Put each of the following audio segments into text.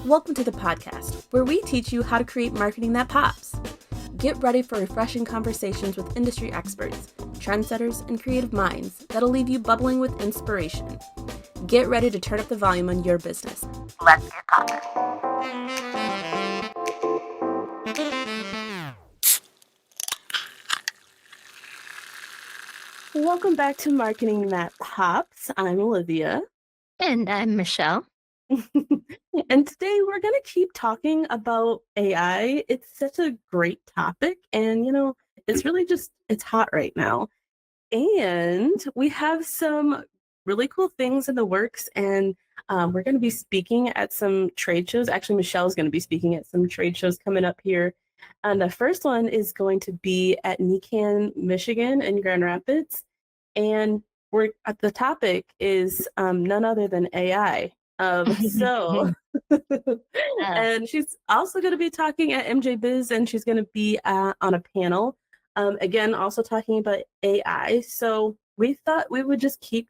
Welcome to the podcast, where we teach you how to create marketing that pops. Get ready for refreshing conversations with industry experts, trendsetters, and creative minds that'll leave you bubbling with inspiration. Get ready to turn up the volume on your business. Let's get popping. Welcome back to Marketing That Pops. I'm Olivia. And I'm Michelle. And today we're going to keep talking about AI. It's such a great topic, and it's really it's hot right now. And we have some really cool things in the works, and we're going to be speaking at some trade shows. Actually, Michelle's going to be speaking at some trade shows coming up here. And the first one is going to be at NCIA, Michigan in Grand Rapids. And the topic is none other than AI. And she's also going to be talking at MJ Biz, and she's going to be on a panel, again, also talking about AI. So we thought we would just keep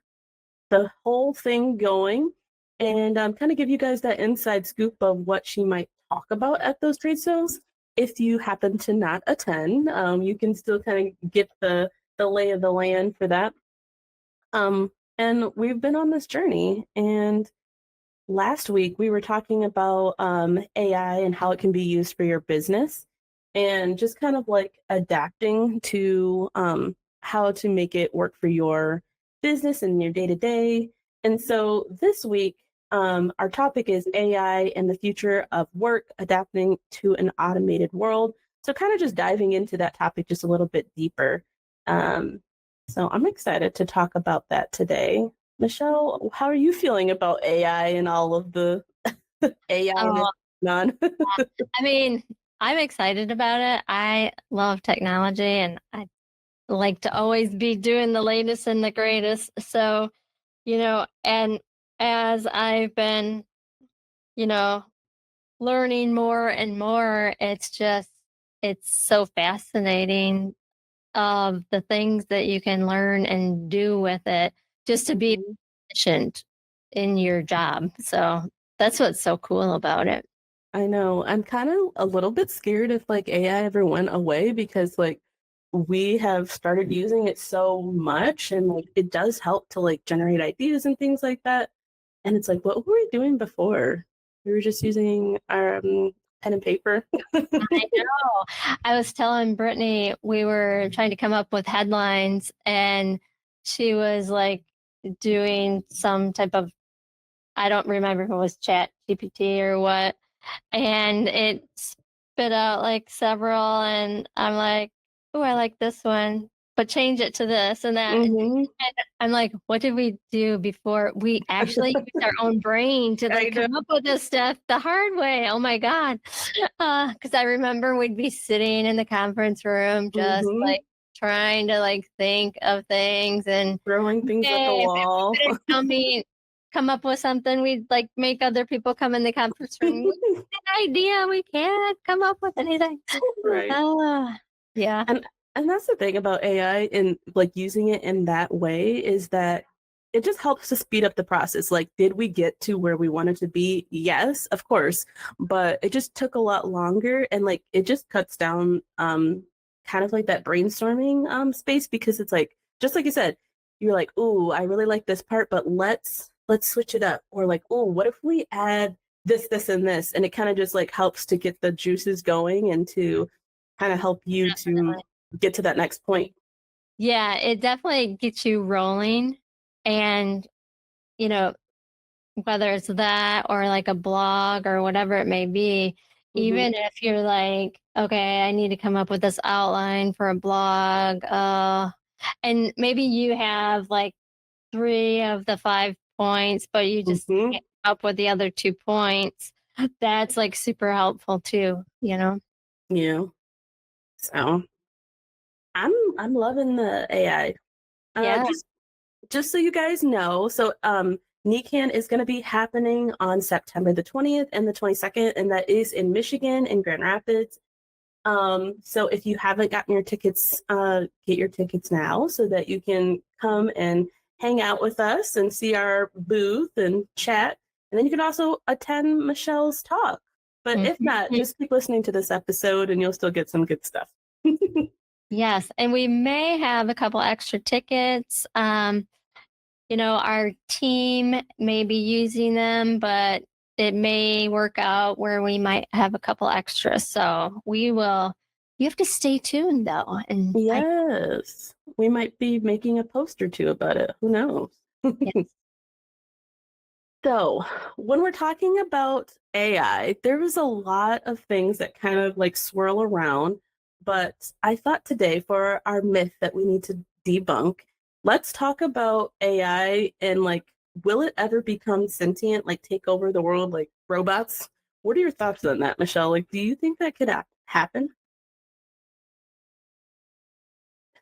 the whole thing going and kind of give you guys that inside scoop of what she might talk about at those trade shows. If you happen to not attend, you can still kind of get the lay of the land for that. And we've been on this journey, and last week we were talking about AI and how it can be used for your business, and just kind of like adapting to how to make it work for your business and your day-to-day. And so this week, our topic is AI and the future of work, adapting to an automated world. So kind of just diving into that topic just a little bit deeper. So I'm excited to talk about that today. Michelle, how are you feeling about AI and all of the AI that's going on? I mean, I'm excited about it. I love technology, and I like to always be doing the latest and the greatest. So, and as I've been, learning more and more, it's so fascinating of the things that you can learn and do with it just to be efficient in your job. So that's what's so cool about it. I know. I'm kind of a little bit scared if AI ever went away, because we have started using it so much, and it does help to generate ideas and things like that. And it's what were we doing before? We were just using our pen and paper. I know. I was telling Brittany we were trying to come up with headlines, and she was doing some type of, I don't remember if it was Chat GPT or what, and it spit out several, and I'm like, oh, I like this one, but change it to this and that. Mm-hmm. And I'm like, what did we do before? We actually used our own brain to come up with this stuff the hard way. Oh my God. Because I remember we'd be sitting in the conference room just trying to think of things and throwing things at the wall. Come up with something, we'd make other people come in the conference room with an idea. We can't come up with anything. Right. Yeah. And that's the thing about AI and using it in that way, is that it just helps to speed up the process. Did we get to where we wanted to be? Yes, of course. But it just took a lot longer, and it just cuts down kind of that brainstorming space, because it's just like you said, you're ooh, I really like this part, but let's switch it up. Or oh, what if we add this, and this? And it kind of just helps to get the juices going and to kind of help you to get to that next point. Yeah, it definitely gets you rolling. And, whether it's that or a blog or whatever it may be, even if you're okay, I need to come up with this outline for a blog. And maybe you have 3 of the 5 points, but you just can't come up with the other 2 points. That's super helpful too, Yeah. So I'm loving the AI. Yeah. Just so you guys know, so NCIA is going to be happening on September the 20th and the 22nd, and that is in Michigan in Grand Rapids. So if you haven't gotten your tickets, get your tickets now so that you can come and hang out with us and see our booth and chat. And then you can also attend Michelle's talk. But if not, just keep listening to this episode and you'll still get some good stuff. Yes, and we may have a couple extra tickets. Our team may be using them, but it may work out where we might have a couple extras. So you have to stay tuned though. And Yes. We might be making a post or two about it. Who knows? yes. So, when we're talking about AI, there is a lot of things that kind of like swirl around. But I thought today for our myth that we need to debunk, let's talk about AI and like, will it ever become sentient, like take over the world like robots? What are your thoughts on that, Michelle? Like, do you think that could happen?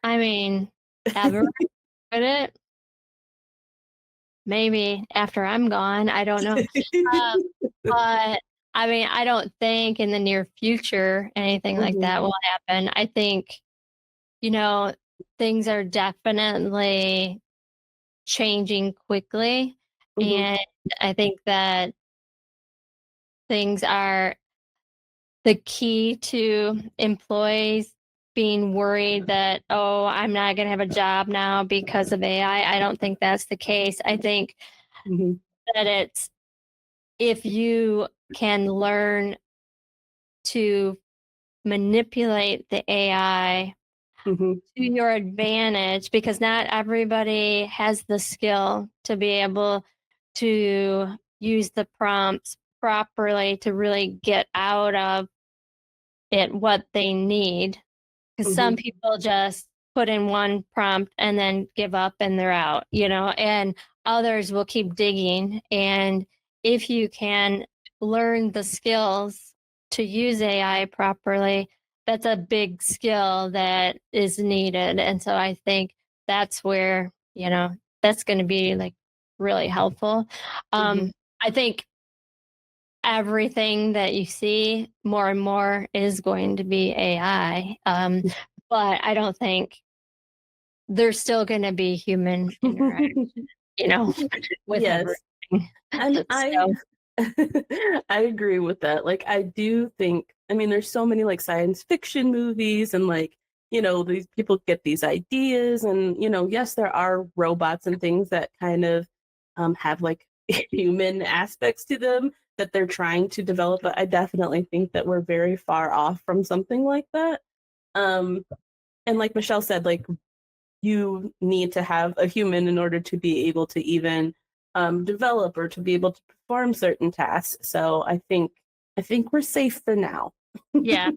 I mean, ever could it? Maybe after I'm gone. I don't know. But I mean, I don't think in the near future anything like Mhm, that will happen. I think, you know, things are definitely changing quickly. mhm, And I think that things are the key to employees being worried that, oh, I'm not going to have a job now because of AI. I don't think that's the case. I think mhm, that it's if you can learn to manipulate the AI mhm, to your advantage, because not everybody has the skill to be able to use the prompts properly to really get out of it what they need. Because some mhm, people just put in one prompt and then give up and they're out, and others will keep digging. And if you can learn the skills to use AI properly, that's a big skill that is needed. And so I think that's where, that's going to be like really helpful. mhm. I think everything that you see more and more is going to be AI. But I don't think there's still going to be human interaction, you know, with Yes. everything. And I So, I agree with that. Like I do think, I mean, there's so many like science fiction movies and like, these people get these ideas and, yes, there are robots and things that kind of have like human aspects to them that they're trying to develop, but I definitely think that we're very far off from something like that. Um and like Michelle said, like you need to have a human in order to be able to even develop or to be able to perform certain tasks. So I think we're safe for now. yeah,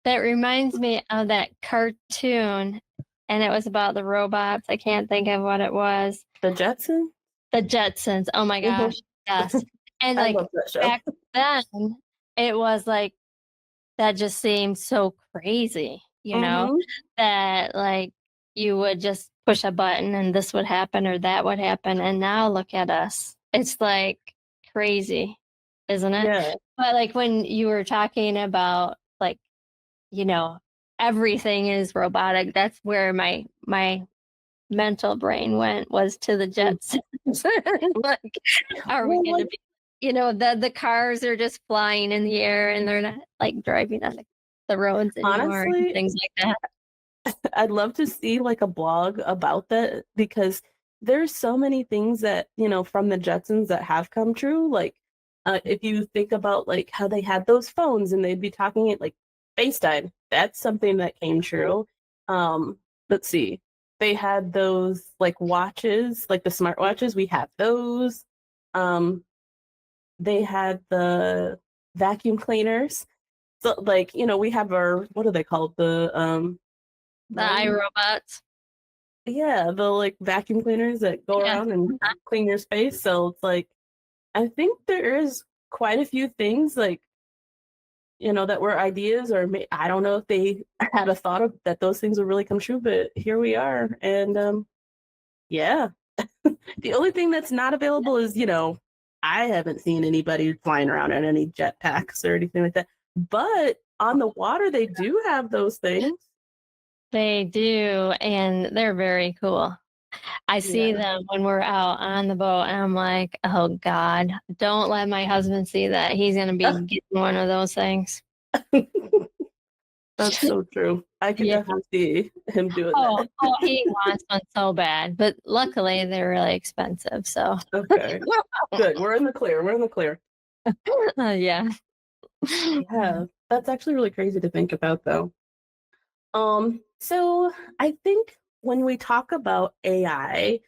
that reminds me of that cartoon, and it was about the robots. I can't think of what it was. The Jetson. The Jetsons. Oh my Mhm. gosh. Yes. And I like love that show. back then, it was like that just seemed so crazy, Hmm. that like you would just push a button and this would happen or that would happen. And now look at us. It's like crazy, isn't it? Yeah. But like when you were talking about like, you know, everything is robotic, that's where my mental brain went was to the Mm. jets. Like, are we Well, gonna like be the cars are just flying in the air and they're not like driving on the roads anymore and honestly, things like that. I'd love to see like a blog about that because there's so many things that, from the Jetsons that have come true. Like, if you think about like how they had those phones and they'd be talking it like FaceTime, that's something that came true. Um, let's see. They had those like watches, like the smartwatches, we have those. Um, they had the vacuum cleaners. So like, we have our what are they called? The The Room. iRobots. Yeah, the like vacuum cleaners that go Yeah. around and clean your space. So it's like I think there is quite a few things like, that were ideas or I don't know if they had a thought of that those things would really come true, but here we are. And yeah. The only thing that's not available is, I haven't seen anybody flying around in any jetpacks or anything like that. But on the water they do have those things. They do, and they're very cool. I see Yeah. them when we're out on the boat, and I'm like, oh God, don't let my husband see that. He's gonna be getting one of those things. That's so true. I could Yeah. definitely see him doing Oh, that. oh, he wants one so bad, but luckily they're really expensive. So, Okay. Good. We're in the clear. We're in the clear. yeah. Yeah. That's actually really crazy to think about though. So I think when we talk about AI,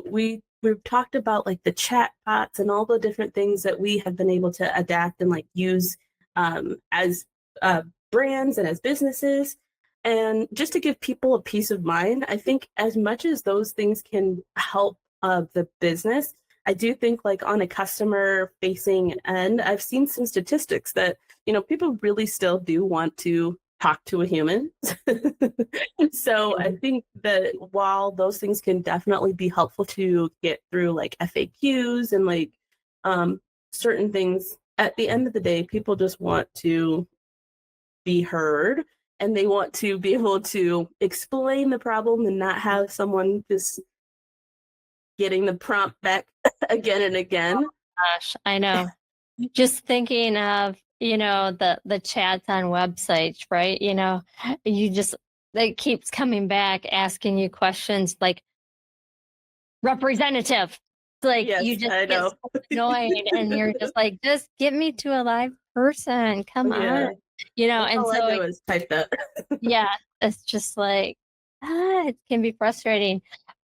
we've talked about like the chat bots and all the different things that we have been able to adapt and like use as brands and as businesses. And just to give people a peace of mind, I think as much as those things can help the business, I do think like on a customer facing end, I've seen some statistics that, people really still do want to talk to a human. So I think that while those things can definitely be helpful to get through like FAQs and like certain things, at the end of the day, people just want to be heard and they want to be able to explain the problem and not have someone just getting the prompt back again and again. Gosh, I know. Just thinking of, the chats on websites, right? You just it keeps coming back asking you questions like representative. It's like Yes, you just I get know. so annoyed and you're just like, just get me to a live person. Come on. Yeah, that's And all I so do is type that. yeah, it's just like it can be frustrating.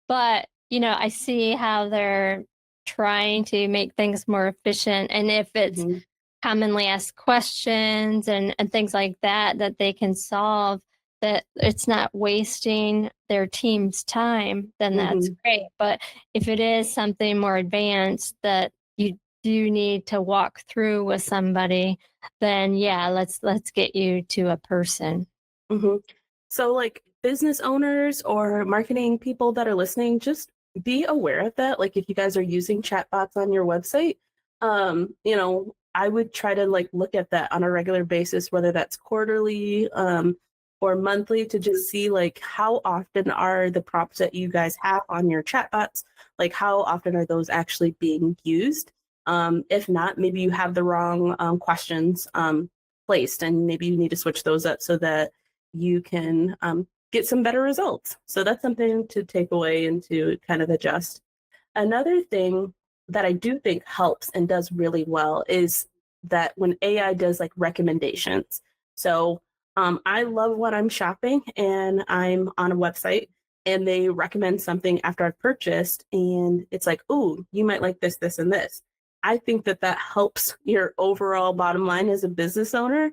But, I see how they're trying to make things more efficient. And if it's Mhm, commonly asked questions and things like that that they can solve, that it's not wasting their team's time, then that's mhm, great. But if it is something more advanced that you do need to walk through with somebody, then yeah, let's get you to a person. mhm. So, like business owners or marketing people that are listening, just be aware of that. Like, if you guys are using chatbots on your website, I would try to like look at that on a regular basis, whether that's quarterly, or monthly, to just see like how often are the prompts that you guys have on your chatbots, like how often are those actually being used? If not, maybe you have the wrong questions placed, and maybe you need to switch those up so that you can get some better results. So that's something to take away and to kind of adjust. Another thing that I do think helps and does really well is that when AI does like recommendations. So I love when I'm shopping and I'm on a website and they recommend something after I've purchased and it's like, oh, you might like this, this, and this. I think that that helps your overall bottom line as a business owner,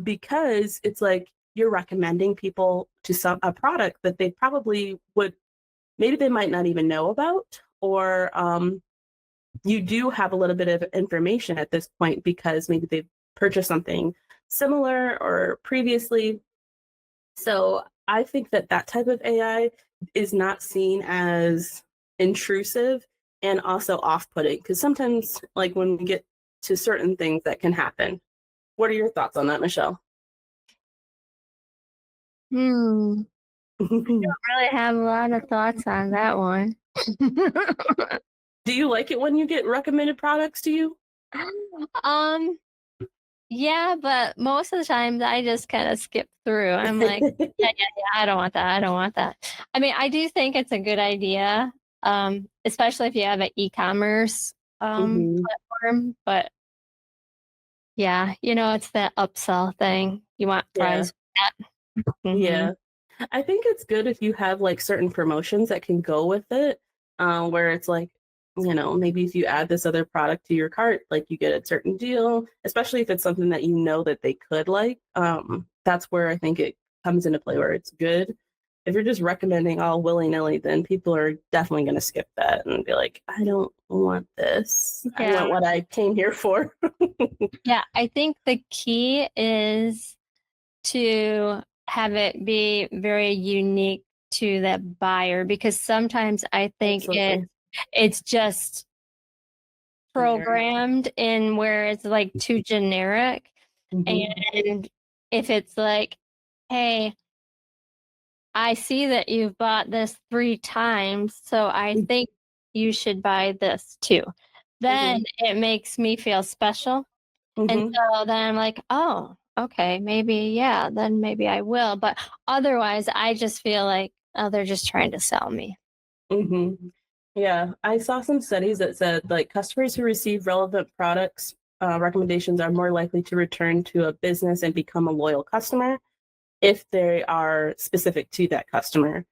because it's like you're recommending people to a product that they probably would, maybe they might not even know about, or you do have a little bit of information at this point because maybe they've purchased something similar or previously. So I think that that type of AI is not seen as intrusive and also off-putting, because sometimes like when we get to certain things that can happen. What are your thoughts on that, Michelle? Hmm. Really have a lot of thoughts on that one. Do you like it when you get recommended products to you? um, yeah, but most of the times I just kind of skip through. I'm like, yeah, yeah, yeah, I don't want that. I don't want that. I mean, I do think it's a good idea, especially if you have an e-commerce Mhm. platform. But yeah, it's that upsell thing. You want Yeah. fries with that. Yeah. I think it's good if you have like certain promotions that can go with it, where it's like, maybe if you add this other product to your cart, like you get a certain deal, especially if it's something that you know that they could like. That's where I think it comes into play where it's good. If you're just recommending all willy-nilly, then people are definitely going to skip that and be like, I don't want this. I Yeah. want what I came here for. Yeah, I think the key is to have it be very unique to that buyer, because sometimes I think Absolutely. it's just Generic. programmed in where it's like too generic. Mhm. And if it's like, hey, I see that you've bought this 3 times, so I think you should buy this too. Then it makes me feel special. And Mm-hmm. so then I'm like, oh, okay, maybe, yeah, then maybe I will. But otherwise, I just feel like, oh, they're just trying to sell me. Mm-hmm. Yeah, I saw some studies that said like customers who receive relevant products recommendations are more likely to return to a business and become a loyal customer if they are specific to that customer.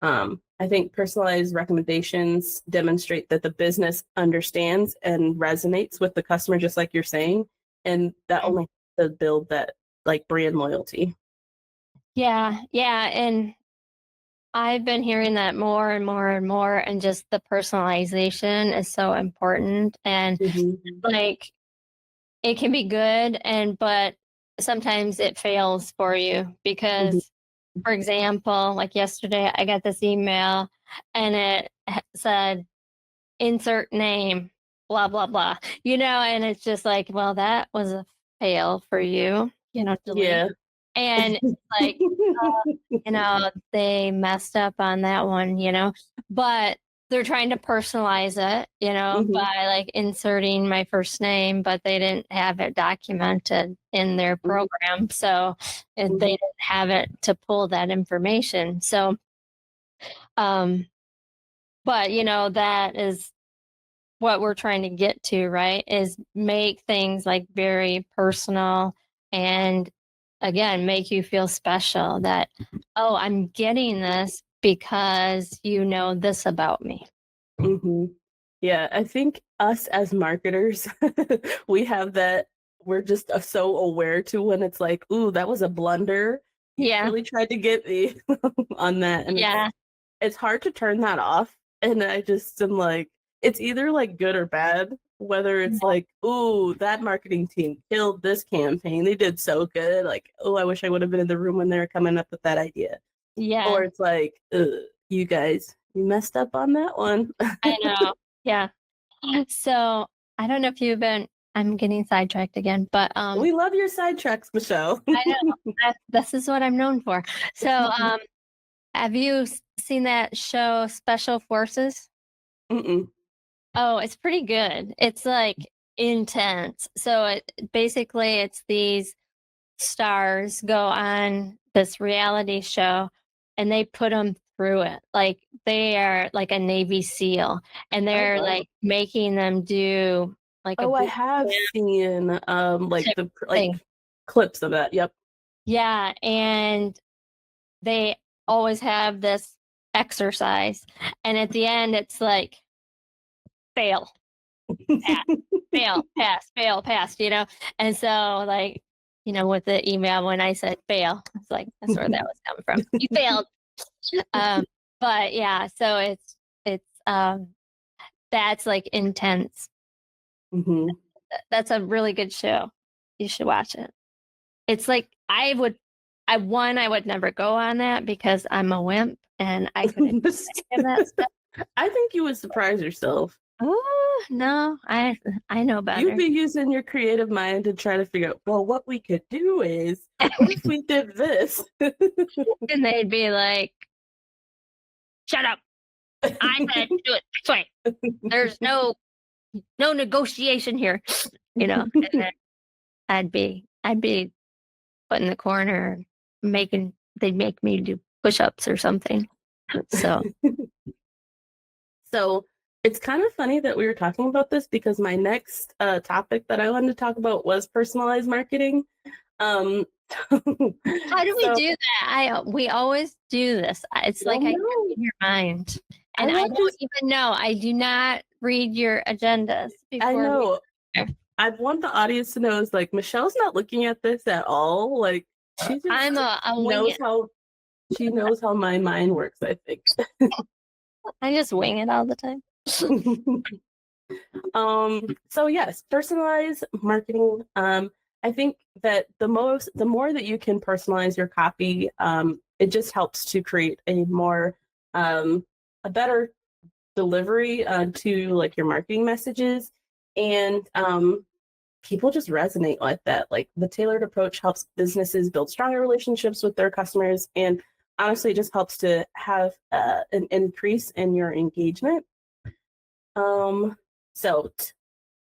I think personalized recommendations demonstrate that the business understands and resonates with the customer, just like you're saying, and that Mm. only to build that like brand loyalty. Yeah, yeah. And I've been hearing that more and more and more. And just the personalization is so important. And Mm-hmm. like, it can be good, but sometimes it fails for you Mm-hmm. because, for example, like yesterday, I got this email and it said, insert name, blah, blah, blah, and it's just like, well, that was a fail for you, delete. Yeah. And it's like, they messed up on that one, but they're trying to personalize it, Mm-hmm. by like inserting my first name, but they didn't have it documented in their program. So they Mm-hmm. didn't have it to pull that information. So, um, but that is what we're trying to get to, right? Is make things like very personal and again, make you feel special that, oh, I'm getting this because you know this about me. Mm-hmm. Yeah, I think us as marketers, we have that. We're just so aware to when it's like, ooh, that was a blunder. You Yeah. really tried to get me on that. And Yeah. it's hard to turn that off. And I just am like, it's either like good or bad, whether it's like, ooh, that marketing team killed this campaign. They did so good. Like, oh, I wish I would have been in the room when they were coming up with that idea. Or Yeah. it's like, you guys, you messed up on that one. I know. Yeah. So I don't know if you've been, I'm getting sidetracked again, but We love your sidetracks, Michelle. I know this is what I'm known for. So have you seen that show Special Forces? Mm-mm. Oh, it's pretty good. It's like intense. So basically it's these stars go on this reality show and they put them through it. Like they are like a Navy SEAL and Oh they're wow. like making them do like a Oh, I boot have camp seen like type the thing. clips of that. Yep. Yeah, and they always have this exercise and at the end it's like fail, pass, fail, pass, fail, pass, And so like, with the email when I said fail, it's like that's where that was coming from. You failed. Um, but yeah, so it's that's like intense. Hmm. That's a really good show. You should watch it. It's like I would never go on that because I'm a wimp and I couldn't do any of that stuff. I think you would surprise yourself. Oh no, I know You'd better. be using your creative mind to try to figure out, well, what we could do is, what if we did this? And they'd be like, "Shut up! I said do it this way. There's no negotiation here," And then I'd be put in the corner they'd make me do push-ups or something. So So it's kind of funny that we were talking about this because my next topic that I wanted to talk about was personalized marketing. Um, how do we so do that? We always do this. It's well, like I can no, read your mind. I And I want don't to. even know. I do not read your agendas I before we know. I want the audience to know is like Michelle's not looking at this at all. Like she I'm just a wing knows it. how she knows how my mind works, I think. I just wing it all the time. So yes, personalized marketing. I think that the more that you can personalize your copy, it just helps to create a more a better delivery to like your marketing messages. And people just resonate like that. Like the tailored approach helps businesses build stronger relationships with their customers. And honestly, it just helps to have an increase in your engagement. So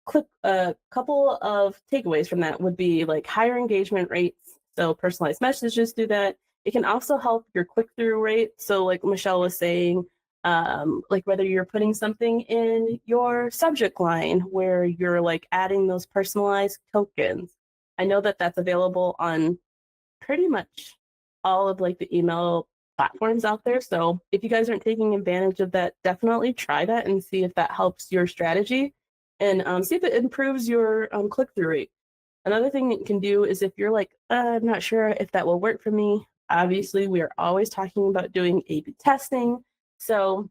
quick, a couple of takeaways from that would be like higher engagement rates. So personalized messages do that. It can also help your click-through rate. So like Michelle was saying, like whether you're putting something in your subject line where you're like adding those personalized tokens. I know that that's available on pretty much all of like the email platforms out there. So if you guys aren't taking advantage of that, definitely try that and see if that helps your strategy and see if it improves your click-through rate. Another thing that you can do is if you're like, I'm not sure if that will work for me. Obviously, we are always talking about doing A/B testing. So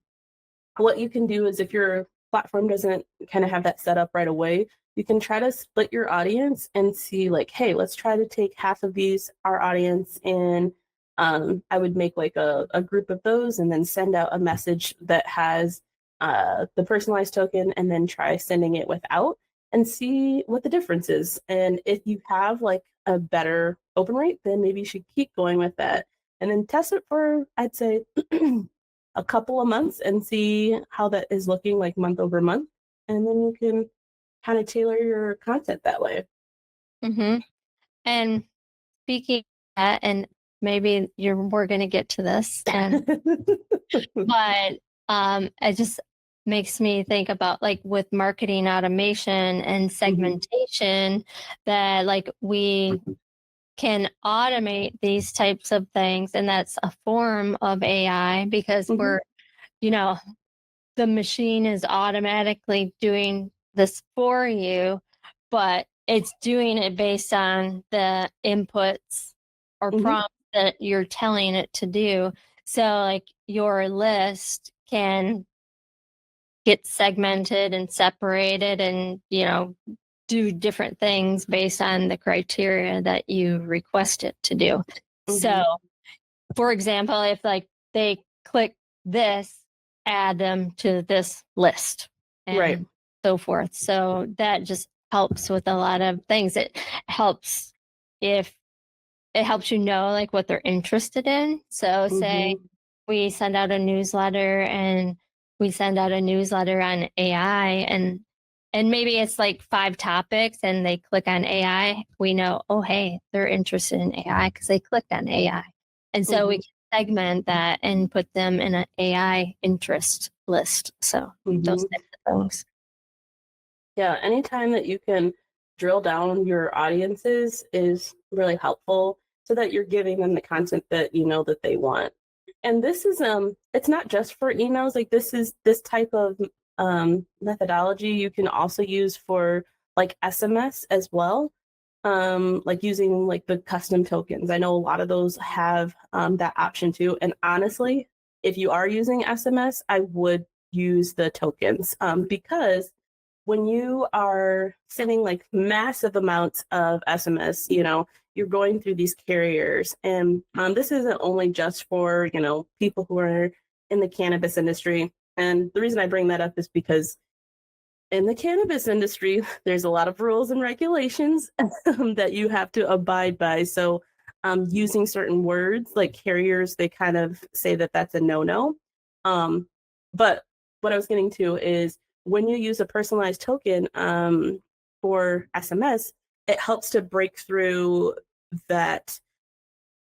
what you can do is if your platform doesn't kind of have that set up right away, you can try to split your audience and see like, hey, let's try to take half of these, our audience, and I would make like a group of those and then send out a message that has the personalized token and then try sending it without and see what the difference is. And if you have like a better open rate, then maybe you should keep going with that and then test it for, I'd say, a couple of months and see how that is looking like month over month. And then you can kind of tailor your content that way. Mm-hmm. And speaking of that, and maybe we're going to get to this, but it just makes me think about like with marketing automation and segmentation that like we can automate these types of things, and that's a form of AI because we're, the machine is automatically doing this for you, but it's doing it based on the inputs or prompts that you're telling it to do. So like your list can get segmented and separated and, do different things based on the criteria that you request it to do. So, for example, if like they click this, add them to this list and so forth. So that just helps with a lot of things. It helps if it helps like what they're interested in. So say we send out a newsletter and we send out a newsletter on AI and maybe it's like 5 topics and they click on AI, we know, oh hey, they're interested in AI because they clicked on AI. And so we can segment that and put them in an AI interest list. So those types of things. Yeah, anytime that you can drill down your audiences is really helpful so that you're giving them the content that you know that they want. And this is it's not just for emails, like this type of methodology you can also use for like SMS as well. Like using like the custom tokens. I know a lot of those have that option too. And honestly, if you are using SMS, I would use the tokens because when you are sending like massive amounts of SMS, you're going through these carriers. And this isn't only just for, people who are in the cannabis industry. And the reason I bring that up is because in the cannabis industry, there's a lot of rules and regulations that you have to abide by. So using certain words like carriers, they kind of say that that's a no-no. But what I was getting to is when you use a personalized token for SMS, it helps to break through that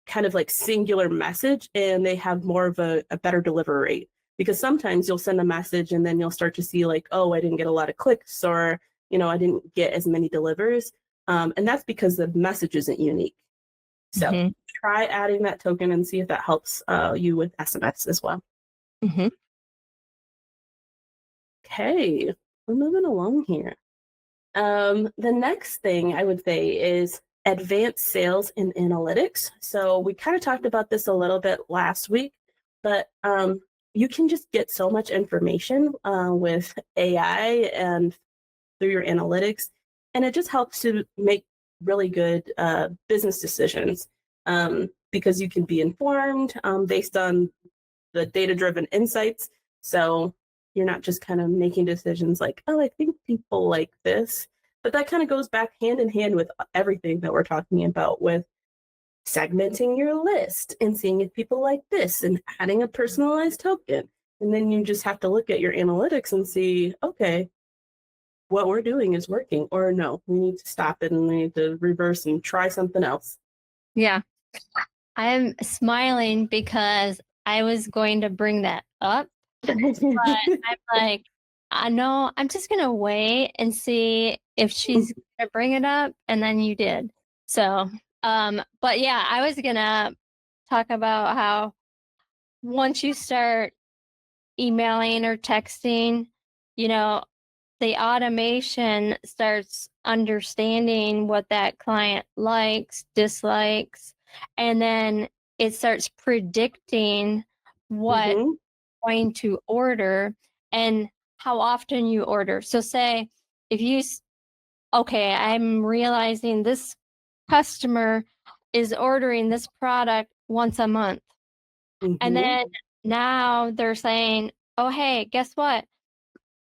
kind of like singular message and they have more of a better delivery rate. Because sometimes you'll send a message and then you'll start to see like, oh, I didn't get a lot of clicks or, I didn't get as many delivers. And that's because the message isn't unique. So try adding that token and see if that helps you with SMS as well. Okay, we're moving along here. The next thing I would say is advanced sales and analytics. So we kind of talked about this a little bit last week, but you can just get so much information with AI and through your analytics, and it just helps to make really good business decisions because you can be informed based on the data-driven insights. So you're not just kind of making decisions like, oh, I think people like this, but that kind of goes back hand in hand with everything that we're talking about with segmenting your list and seeing if people like this and adding a personalized token. And then you just have to look at your analytics and see, okay, what we're doing is working, or no, we need to stop it and we need to reverse and try something else. Yeah. I'm smiling because I was going to bring that up, but I'm like, I know I'm just gonna wait and see if she's gonna bring it up, and then you did. So, but yeah, I was gonna talk about how once you start emailing or texting, you know, the automation starts understanding what that client likes, dislikes, and then it starts predicting what Mhm. going to order and how often you order. So say if you okay, I'm realizing this customer is ordering this product once a month. And Mhm. then now they're saying, "Oh, hey, guess what?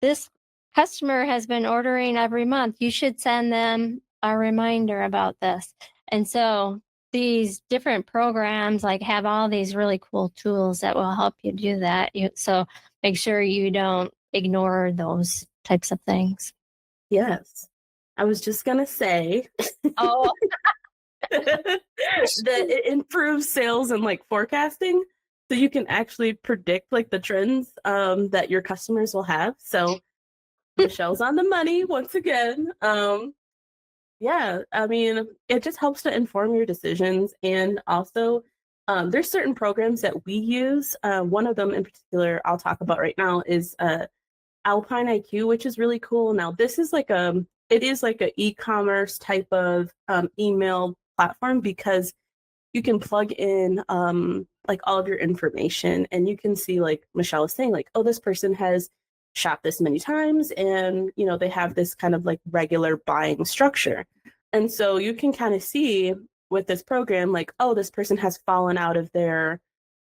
This customer has been ordering every month. You should send them a reminder about this." And so these different programs like have all these really cool tools that will help you do that. So make sure you don't ignore those types of things. Yes. I was just gonna say Oh, that it improves sales and like forecasting, so you can actually predict like the trends that your customers will have. So Michelle's on the money once again. Yeah, I mean, it just helps to inform your decisions. And also, there's certain programs that we use. One of them in particular I'll talk about right now is Alpine IQ, which is really cool. Now, this is like it is like a e-commerce type of email platform because you can plug in like all of your information and you can see, like Michelle was saying, like, oh, this person has shopped this many times and they have this kind of like regular buying structure. And so you can kind of see with this program, like, oh, this person has fallen out of their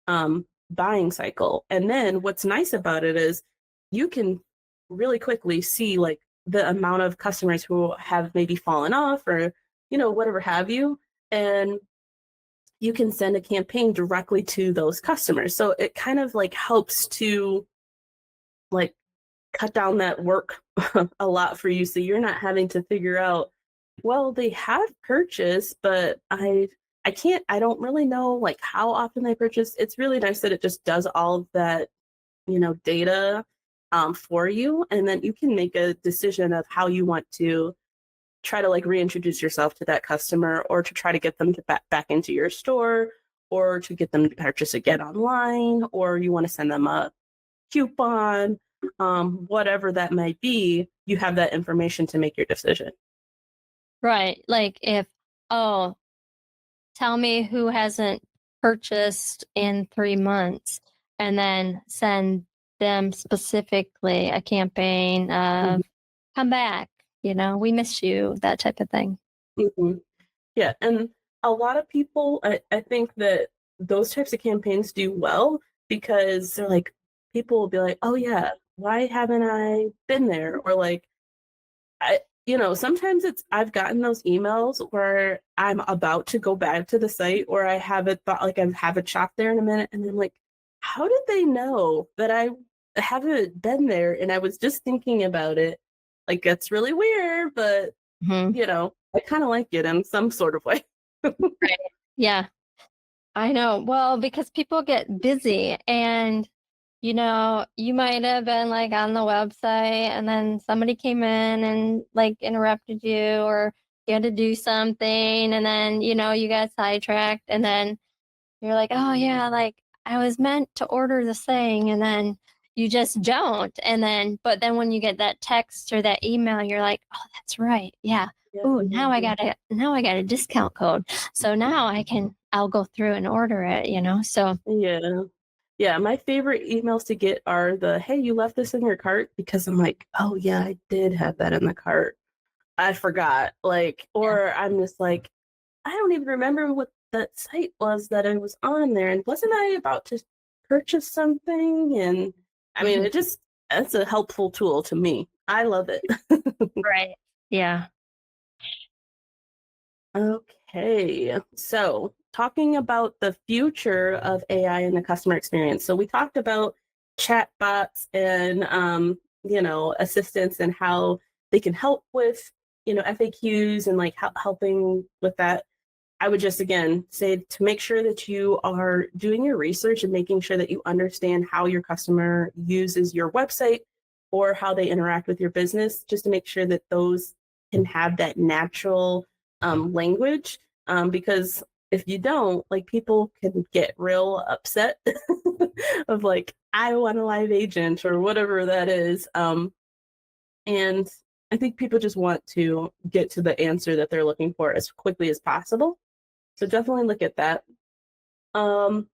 buying cycle. And then what's nice about it is you can really quickly see like the amount of customers who have maybe fallen off or whatever have you. And you can send a campaign directly to those customers. So it kind of like helps to like cut down that work a lot for you. So you're not having to figure out, well, they have purchased, but I don't really know like how often they purchase. It's really nice that it just does all of that, data for you. And then you can make a decision of how you want to try to like reintroduce yourself to that customer or to try to get them to back into your store or to get them to purchase again online, or you want to send them a coupon, whatever that might be, you have that information to make your decision. right. Like if, oh, tell me who hasn't purchased in 3 months, and then send them specifically a campaign Mhm. of come back, we miss you, that type of thing. Mhm. Yeah, and a lot of people, I think that those types of campaigns do well because they're like, people will be like, oh yeah, why haven't I been there? Or like, sometimes I've gotten those emails where I'm about to go back to the site or I haven't thought like I haven't shopped there in a minute, and I'm like, how did they know that I haven't been there? And I was just thinking about it. Like that's really weird, but Mhm. I kind of like it in some sort of way. Right. Yeah, I know. Well, because people get busy and you might have been like on the website and then somebody came in and like interrupted you, or you had to do something, and then you got sidetracked, and then you're like, "Oh yeah, like I was meant to order this thing," and then you just don't. And then but then when you get that text or that email, you're like, "Oh, that's right. Yeah. Yeah. Ooh, now I got a discount code. So now I'll go through and order it, So, Yeah. Yeah, my favorite emails to get are the, "Hey, you left this in your cart?" Because I'm like, "Oh, yeah, I did have that in the cart. I forgot." Like, yeah. or I'm just like, "I don't even remember what that site was that I was on there, and wasn't I about to purchase something?" And I mean, Mhm. that's a helpful tool to me. I love it. Right. Yeah. Okay. So, talking about the future of AI in the customer experience. So we talked about chatbots and assistants and how they can help with FAQs and like helping with that. I would just again say to make sure that you are doing your research and making sure that you understand how your customer uses your website or how they interact with your business, just to make sure that those can have that natural language. Because if you don't, like, people can get real upset of like, I want a live agent or whatever that is. And I think people just want to get to the answer that they're looking for as quickly as possible. So definitely look at that. And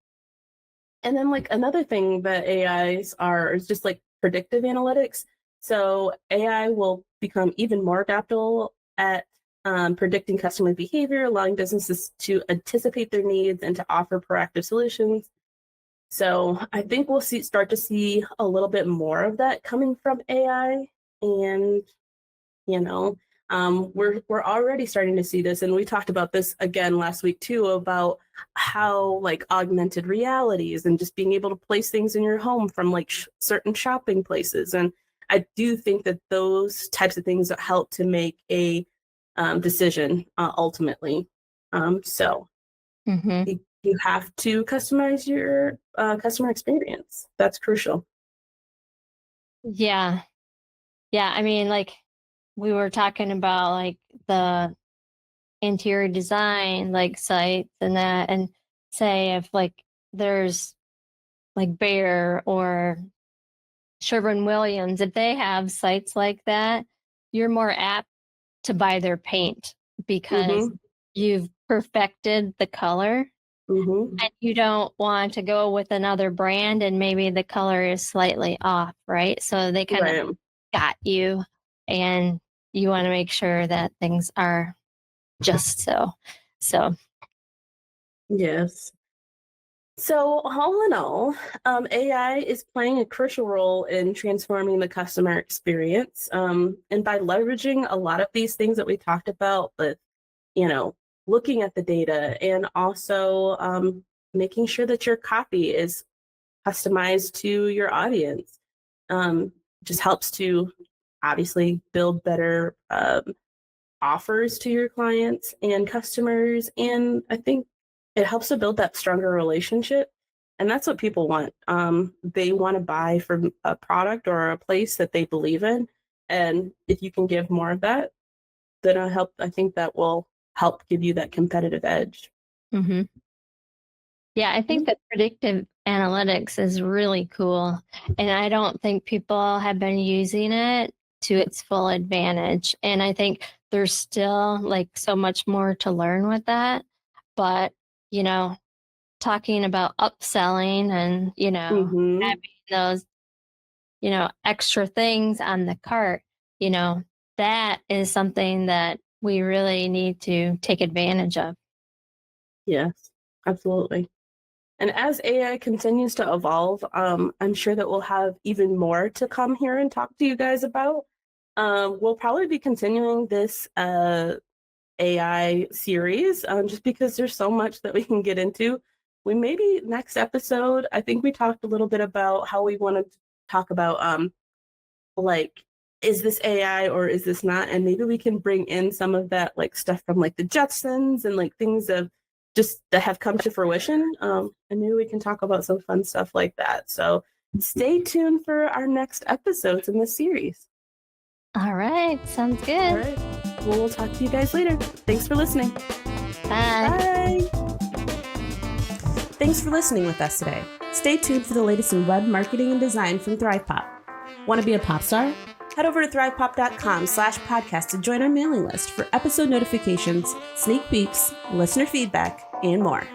then like another thing that AIs are is just like predictive analytics. So AI will become even more adaptable at predicting customer behavior, allowing businesses to anticipate their needs and to offer proactive solutions. So I think we'll start to see a little bit more of that coming from AI. And we're already starting to see this, and we talked about this again last week too, about how like augmented realities and just being able to place things in your home from like certain shopping places. And I do think that those types of things help to make a decision ultimately. So you have to customize your customer experience. That's crucial. Yeah. I mean, like, we were talking about like the interior design, like sites and that, and say if like there's like Bear or Sherwin-Williams, if they have sites like that, you're more apt to buy their paint because you've perfected the color and you don't want to go with another brand and maybe the color is slightly off, right? So they kind of got you, and you want to make sure that things are just so. Yes. So all in all, AI is playing a crucial role in transforming the customer experience. And by leveraging a lot of these things that we talked about, with, looking at the data and also making sure that your copy is customized to your audience, just helps to obviously build better offers to your clients and customers. And I think it helps to build that stronger relationship. And that's what people want. They want to buy from a product or a place that they believe in. And if you can give more of that, then I think that will help give you that competitive edge. Yeah, I think that predictive analytics is really cool. And I don't think people have been using it to its full advantage. And I think there's still like so much more to learn with that. But, talking about upselling and, having those, extra things on the cart, that is something that we really need to take advantage of. Yes, absolutely. And as AI continues to evolve, I'm sure that we'll have even more to come here and talk to you guys about. We'll probably be continuing this AI series just because there's so much that we can get into. We maybe next episode, I think we talked a little bit about how we want to talk about like, is this AI or is this not? And maybe we can bring in some of that like stuff from like the Jetsons and like things of just that have come to fruition. And maybe we can talk about some fun stuff like that. So stay tuned for our next episodes in this series. All right. Sounds good. All right. Well, we'll talk to you guys later. Thanks for listening. Bye. Bye. Thanks for listening with us today. Stay tuned for the latest in web marketing and design from ThrivePOP. Want to be a pop star? Head over to thrivepop.com/podcast to join our mailing list for episode notifications, sneak peeks, listener feedback, and more.